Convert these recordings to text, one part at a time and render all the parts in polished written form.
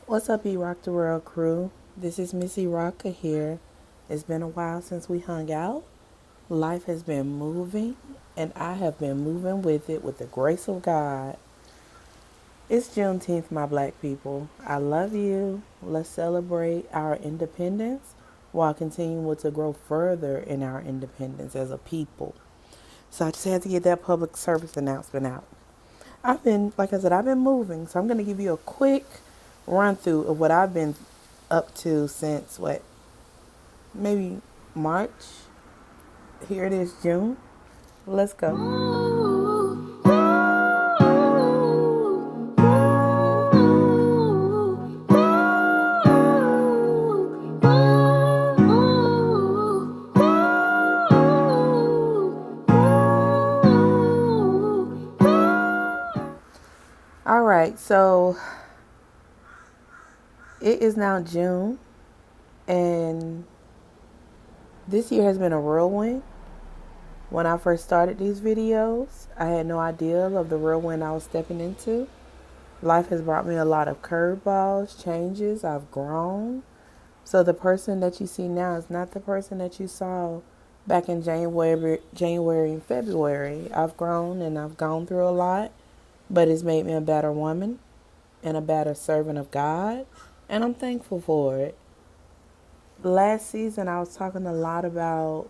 What's up, Rock the World crew? This is Missy Rocka here. It's been a while since we hung out. Life has been moving, and I have been moving with it with the grace of God. It's Juneteenth, my black people. I love you. Let's celebrate our independence while continuing to grow further in our independence as a people. So I just had to get that public service announcement out. Like I said, I've been moving, so I'm going to give you a quick run through of what I've been up to since maybe March. Here it is, June. Let's go. All right, so it is now June, and this year has been a whirlwind. When I first started these videos, I had no idea of the whirlwind I was stepping into. Life has brought me a lot of curveballs, changes. I've grown. So the person that you see now is not the person that you saw back in January and February. I've grown and I've gone through a lot, but it's made me a better woman and a better servant of God, and I'm thankful for it. Last season, I was talking a lot about,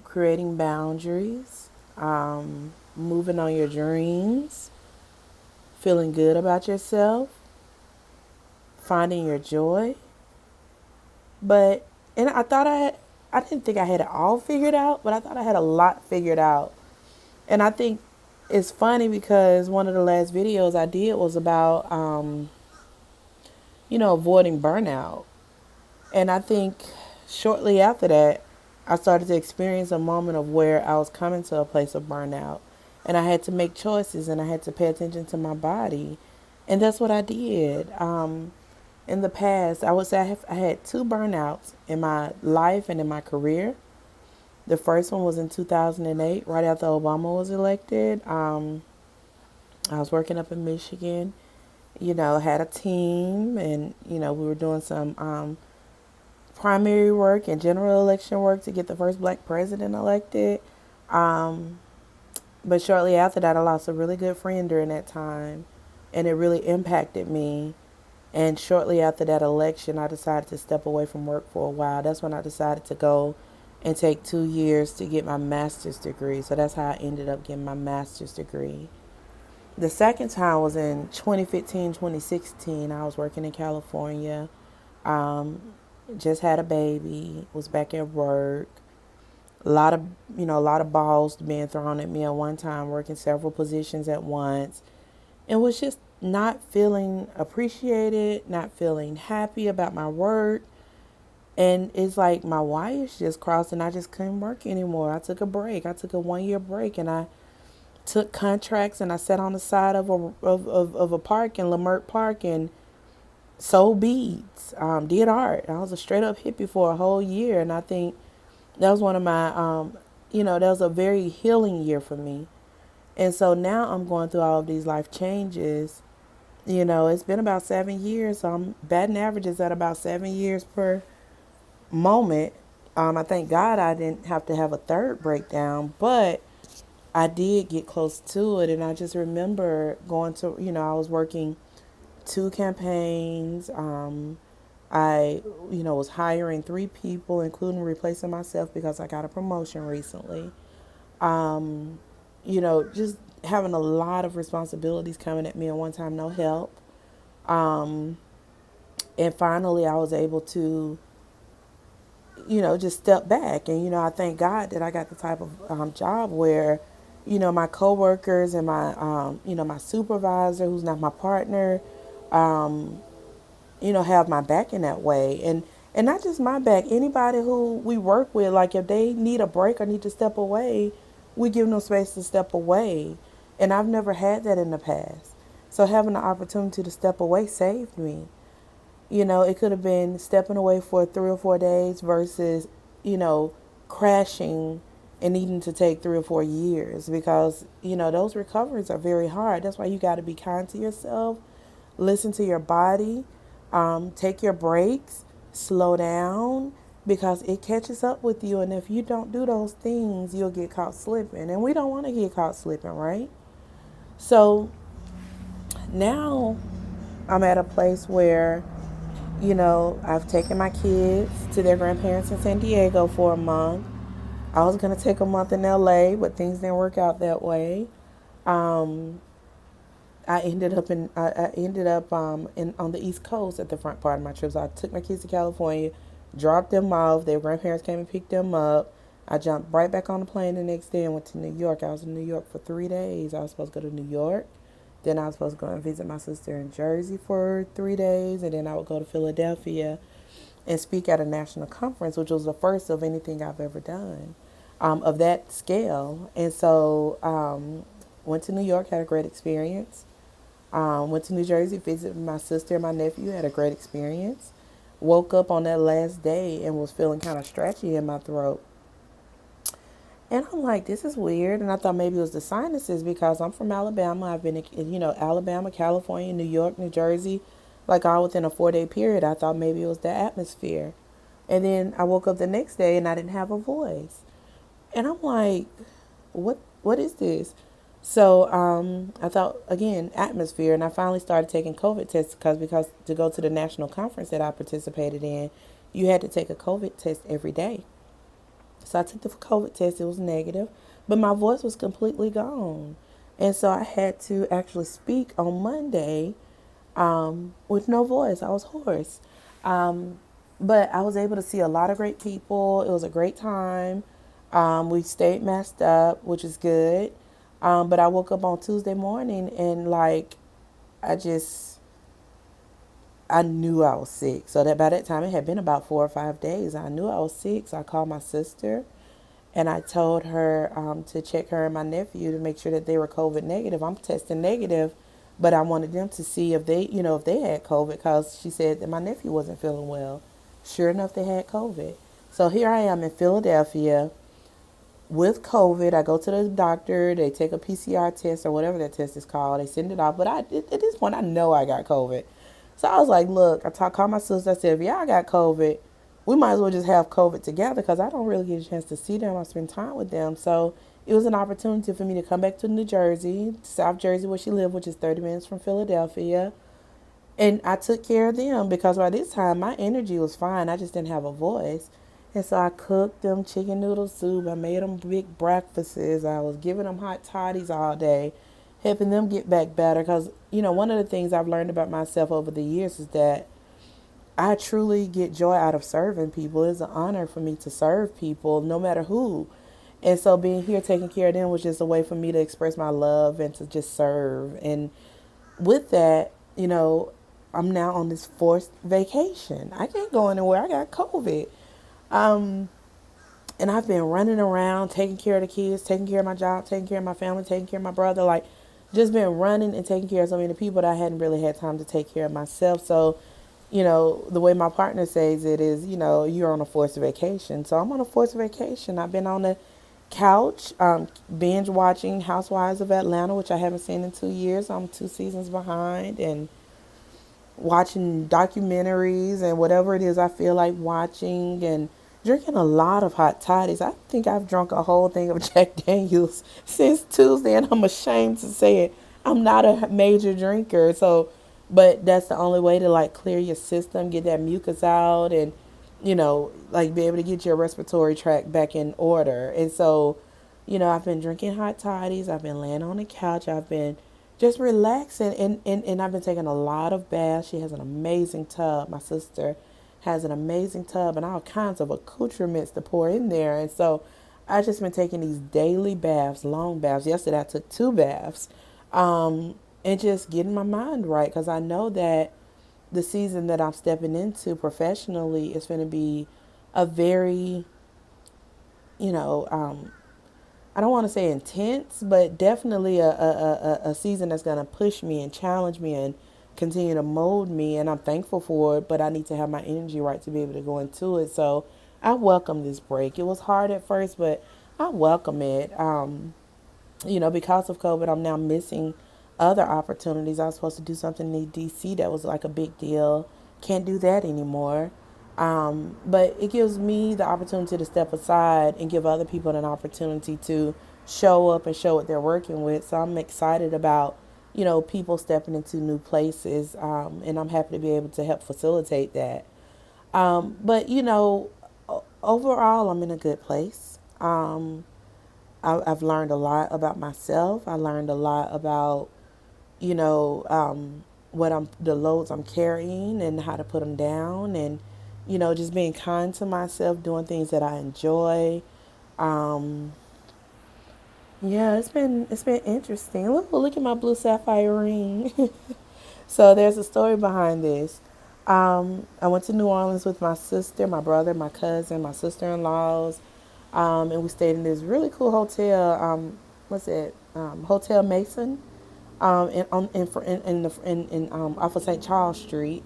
creating boundaries, moving on your dreams, feeling good about yourself, finding your joy. But, and I didn't think I had it all figured out, but I thought I had a lot figured out. And I think it's funny because one of the last videos I did was about, avoiding burnout. And I think shortly after that, I started to experience a moment of where I was coming to a place of burnout. And I had to make choices and I had to pay attention to my body. And that's what I did. In the past, I would say I had two burnouts in my life and in my career. The first one was in 2008, right after Obama was elected. I was working up in Michigan, had a team, and, we were doing some primary work and general election work to get the first black president elected. But shortly after that, I lost a really good friend during that time, and it really impacted me. And shortly after that election, I decided to step away from work for a while. That's when I decided to go and take 2 years to get my master's degree. So that's how I ended up getting my master's degree. The second time was in 2015, 2016. I was working in California. Um, just had a baby, was back at work. A lot of balls being thrown at me at one time, working several positions at once, and was just not feeling appreciated, not feeling happy about my work. And it's like my wires just crossed and I just couldn't work anymore. I took a break. I took a 1 year break and I took contracts and I sat on the side of a park in Leimert Park and sold beads, did art. I was a straight up hippie for a whole year. And I think that was one of my, that was a very healing year for me. And so now I'm going through all of these life changes. It's been about 7 years. So I'm batting averages at about 7 years per moment. I thank God I didn't have to have a third breakdown, but I did get close to it. And I just remember going to, I was working two campaigns. I, was hiring 3 people, including replacing myself because I got a promotion recently. Just having a lot of responsibilities coming at me at one time, no help. Um, and finally, I was able to, just step back. And, I thank God that I got the type of job where, my coworkers and my supervisor, who's not my partner, um, have my back in that way. And not just my back, anybody who we work with, like if they need a break or need to step away, we give them space to step away. And I've never had that in the past. So having the opportunity to step away saved me. It could have been stepping away for 3 or 4 days versus, crashing and needing to take 3 or 4 years because, those recoveries are very hard. That's why you got to be kind to yourself. listen to your body, take your breaks, slow down, because it catches up with you. And if you don't do those things, you'll get caught slipping. And we don't want to get caught slipping, right? So now I'm at a place where, I've taken my kids to their grandparents in San Diego for a month. I was going to take a month in LA, but things didn't work out that way. Um, I ended up in on the East Coast at the front part of my trip. So I took my kids to California, dropped them off. Their grandparents came and picked them up. I jumped right back on the plane the next day and went to New York. I was in New York for 3 days. I was supposed to go to New York. Then I was supposed to go and visit my sister in Jersey for 3 days, and then I would go to Philadelphia and speak at a national conference, which was the first of anything I've ever done of that scale. And so went to New York, had a great experience. Went to New Jersey, visited my sister and my nephew, had a great experience. Woke up on that last day and was feeling kind of stretchy in my throat. And I'm like, this is weird. And I thought maybe it was the sinuses because I'm from Alabama. I've been in, Alabama, California, New York, New Jersey, like all within a 4 day period. I thought maybe it was the atmosphere. And then I woke up the next day and I didn't have a voice. And I'm like, what is this? So I thought again atmosphere, and I finally started taking COVID tests because to go to the national conference that I participated in, you had to take a COVID test every day. So I took the COVID test; it was negative, but my voice was completely gone, and so I had to actually speak on Monday with no voice. I was hoarse. Um, but I was able to see a lot of great people. It was a great time. We stayed masked up, which is good. But I woke up on Tuesday morning and like I just I knew I was sick. So that by that time it had been about 4 or 5 days. I knew I was sick. So I called my sister and I told her to check her and my nephew to make sure that they were COVID negative. I'm testing negative, but I wanted them to see if they had COVID because she said that my nephew wasn't feeling well. Sure enough, they had COVID. So here I am in Philadelphia with COVID. I go to the doctor. They take a PCR test or whatever that test is called. They send it off. But at this point, I know I got COVID. So I was like, look, called my sister. I said, if y'all got COVID, we might as well just have COVID together because I don't really get a chance to see them or spend time with them. So it was an opportunity for me to come back to New Jersey, South Jersey, where she lived, which is 30 minutes from Philadelphia. And I took care of them because by this time my energy was fine. I just didn't have a voice. And so I cooked them chicken noodle soup. I made them big breakfasts. I was giving them hot toddies all day, helping them get back better. Because, one of the things I've learned about myself over the years is that I truly get joy out of serving people. It's an honor for me to serve people, no matter who. And so being here taking care of them was just a way for me to express my love and to just serve. And with that, I'm now on this forced vacation. I can't go anywhere. I got COVID. Um, and I've been running around, taking care of the kids, taking care of my job, taking care of my family, taking care of my brother, like just been running and taking care of so many people that I hadn't really had time to take care of myself. So, the way my partner says it is, you're on a forced vacation. So I'm on a forced vacation. I've been on the couch, binge watching Housewives of Atlanta, which I haven't seen in 2 years. I'm 2 seasons behind, and watching documentaries and whatever it is I feel like watching, and drinking a lot of hot toddies. I think I've drunk a whole thing of Jack Daniels since Tuesday, and I'm ashamed to say it. I'm not a major drinker, so but that's the only way to like clear your system, get that mucus out, and like be able to get your respiratory tract back in order. And so, I've been drinking hot toddies. I've been laying on the couch. I've been just relaxing, and I've been taking a lot of baths. She has an amazing tub. My sister has an amazing tub and all kinds of accoutrements to pour in there. And so I've just been taking these daily baths, long baths. Yesterday I took 2 baths, and just getting my mind right because I know that the season that I'm stepping into professionally is going to be a very, you know, I don't want to say intense, but definitely a season that's going to push me and challenge me and continue to mold me. And I'm thankful for it, but I need to have my energy right to be able to go into it. So I welcome this break. It was hard at first, but I welcome it. Because of COVID, I'm now missing other opportunities. I was supposed to do something in DC that was like a big deal. Can't do that anymore. But it gives me the opportunity to step aside and give other people an opportunity to show up and show what they're working with. So I'm excited about, people stepping into new places, and I'm happy to be able to help facilitate that. But overall, I'm in a good place. I've learned a lot about myself. I learned a lot about, you know, what the loads I'm carrying and how to put them down, and just being kind to myself, doing things that I enjoy. Um, yeah, it's been interesting. Look at my blue sapphire ring. So there's a story behind this. I went to New Orleans with my sister, my brother, my cousin, my sister-in-laws, and we stayed in this really cool hotel. What's it? Hotel Mason, in off of St. Charles Street.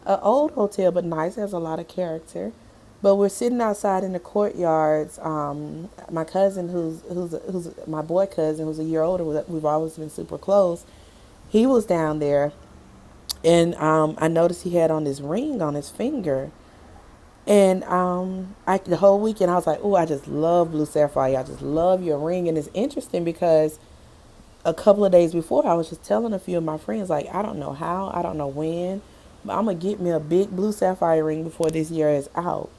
An old hotel, but nice. Has a lot of character. But we're sitting outside in the courtyards. My cousin, who's my boy cousin, who's a year older, we've always been super close. He was down there, and I noticed he had on this ring on his finger. And the whole weekend I was like, "Oh, I just love blue sapphire. I just love your ring." And it's interesting because a couple of days before, I was just telling a few of my friends, like, I don't know how, I don't know when, but I'm gonna get me a big blue sapphire ring before this year is out.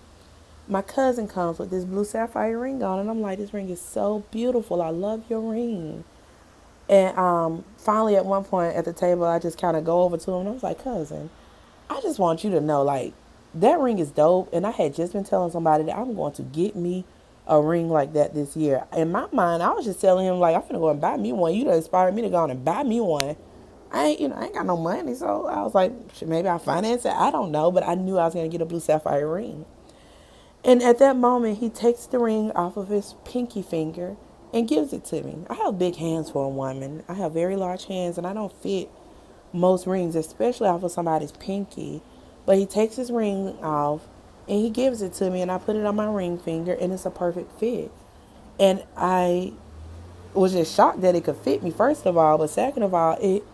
My cousin comes with this blue sapphire ring on, and I'm like, "This ring is so beautiful. I love your ring." And finally, at one point at the table, I just kind of go over to him and I was like, "Cousin, I just want you to know, like, that ring is dope." And I had just been telling somebody that I'm going to get me a ring like that this year. In my mind, I was just telling him, like, I'm finna go and buy me one. You done inspired me to go on and buy me one. I ain't got no money, so I was like, maybe I finance it. I don't know, but I knew I was gonna get a blue sapphire ring. And at that moment, he takes the ring off of his pinky finger and gives it to me. I have big hands for a woman. I have very large hands, and I don't fit most rings, especially off of somebody's pinky. But he takes his ring off and he gives it to me, and I put it on my ring finger, and it's a perfect fit. And I was just shocked that it could fit me, first of all, but second of all, it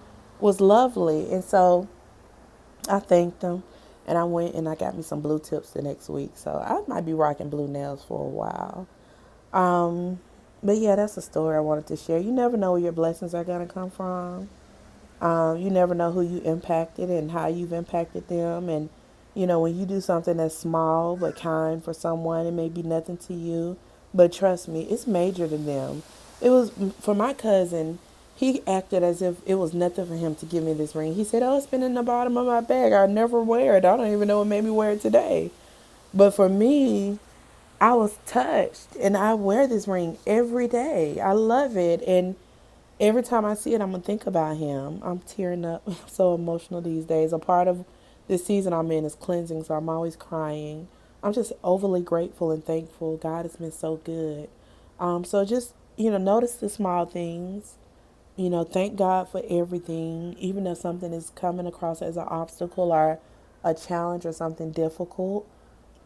was lovely. And so I thanked him, and I went and I got me some blue tips the next week. So I might be rocking blue nails for a while. Um, but yeah, that's a story I wanted to share. You never know where your blessings are going to come from. You never know who you impacted and how you've impacted them. And, when you do something that's small but kind for someone, it may be nothing to you. But trust me, it's major to them. It was for my cousin. He acted as if it was nothing for him to give me this ring. He said, "Oh, it's been in the bottom of my bag. I never wear it. I don't even know what made me wear it today." But for me, I was touched, and I wear this ring every day. I love it. And every time I see it, I'm going to think about him. I'm tearing up. I'm so emotional these days. A part of this season I'm in is cleansing, so I'm always crying. I'm just overly grateful and thankful. God has been so good. So just, notice the small things. Thank God for everything, even if something is coming across as an obstacle or a challenge or something difficult.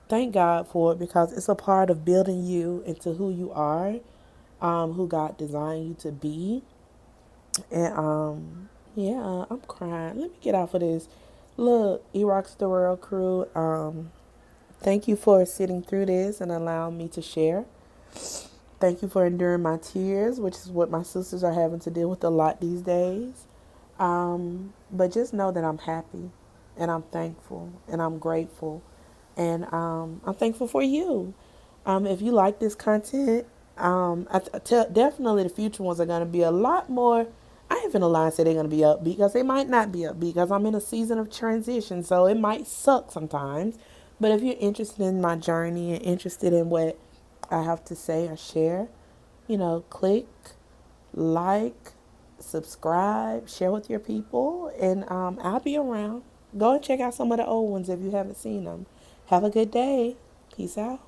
Thank God for it, because it's a part of building you into who you are, who God designed you to be. And yeah, I'm crying. Let me get off of this. Look, E-Rocks the World crew. Thank you for sitting through this and allowing me to share. Thank you for enduring my tears, which is what my sisters are having to deal with a lot these days. But just know that I'm happy, and I'm thankful, and I'm grateful, and I'm thankful for you. If you like this content, definitely the future ones are going to be a lot more. I ain't finna lie and say they're going to be upbeat, because they might not be upbeat, because I'm in a season of transition, so it might suck sometimes. But if you're interested in my journey and interested in what I have to say or share, click, like, subscribe, share with your people, and I'll be around. Go and check out some of the old ones if you haven't seen them. Have a good day. Peace out.